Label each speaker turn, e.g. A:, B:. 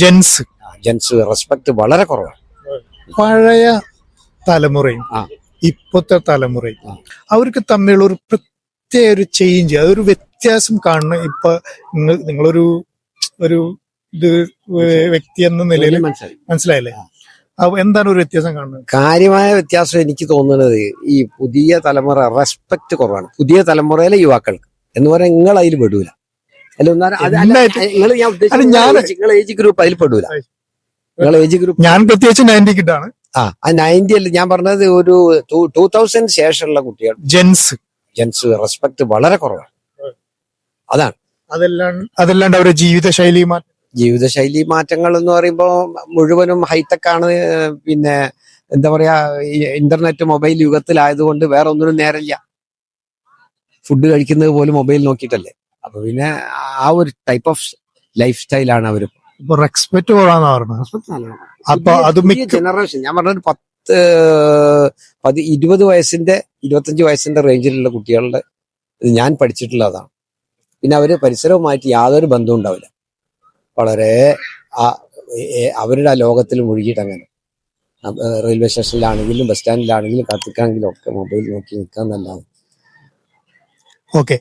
A: Gents respect വളരെ കുറവാണ്.
B: പഴയ തലമുറയും ഇപ്പോഴത്തെ തലമുറയും അവർക്ക് തമ്മിലുള്ള ഒരു പ്രത്യേക ഒരു ചേഞ്ച്, അതൊരു വ്യത്യാസം കാണണം. ഇപ്പൊ നിങ്ങളൊരു ഇത് വ്യക്തി എന്ന നിലയിൽ മനസ്സിലായില്ലേ? എന്താണ് ഒരു വ്യത്യാസം കാണുന്നത്?
A: കാര്യമായ വ്യത്യാസം എനിക്ക് തോന്നുന്നത് ഈ പുതിയ തലമുറ റെസ്പെക്ട് കുറവാണ്. പുതിയ തലമുറയിലെ യുവാക്കൾക്ക് എന്ന് പറയാൻ നിങ്ങൾ അതിൽ പെടൂല. ഏജ് ഗ്രൂപ്പ് അതിൽ പെടൂല. നിങ്ങൾ ഏജ് ഗ്രൂപ്പ്
B: ഞാൻ പ്രത്യേകിച്ച് 90 കിട്ടാണ്.
A: ആ 90 അല്ല ഞാൻ പറഞ്ഞത്, ഒരു 2000 ശേഷമുള്ള കുട്ടികൾ ജെൻസ് റെസ്പെക്ട് വളരെ കുറവാണ്. അതാണ്.
B: അതല്ലാണ്ട് അവരുടെ
A: ജീവിതശൈലി മാറ്റങ്ങൾ എന്ന് പറയുമ്പോൾ മുഴുവനും ഹൈടെക് ആണ്. പിന്നെ എന്താ പറയാ, ഇന്റർനെറ്റ് മൊബൈൽ യുഗത്തിലായതുകൊണ്ട് വേറെ ഒന്നിനും നേരമില്ല. ഫുഡ് കഴിക്കുന്നത് പോലും മൊബൈൽ നോക്കിയിട്ടല്ലേ. അപ്പൊ പിന്നെ ആ ഒരു ടൈപ്പ് ഓഫ് ലൈഫ് സ്റ്റൈലാണ് അവർ.
B: റെസ്പെക്ട്
A: ജനറേഷൻ ഞാൻ പറഞ്ഞ 20 വയസ്സിന്റെ 25 വയസ്സിന്റെ റേഞ്ചിലുള്ള കുട്ടികളുടെ ഞാൻ പഠിച്ചിട്ടുള്ളതാണ്. പിന്നെ അവര് പരിസരവുമായിട്ട് യാതൊരു ബന്ധവും ഉണ്ടാവില്ല. വളരെ അവരുടെ ആ ലോകത്തിൽ മുഴുകിയിട്ട് അങ്ങനെ റെയിൽവേ സ്റ്റേഷനിലാണെങ്കിലും ബസ് സ്റ്റാൻഡിലാണെങ്കിലും കാത്തിക്കാണെങ്കിലും ഒക്കെ മൊബൈൽ നോക്കി നിൽക്കാൻ നല്ലതാണ്.
B: ഓക്കെ.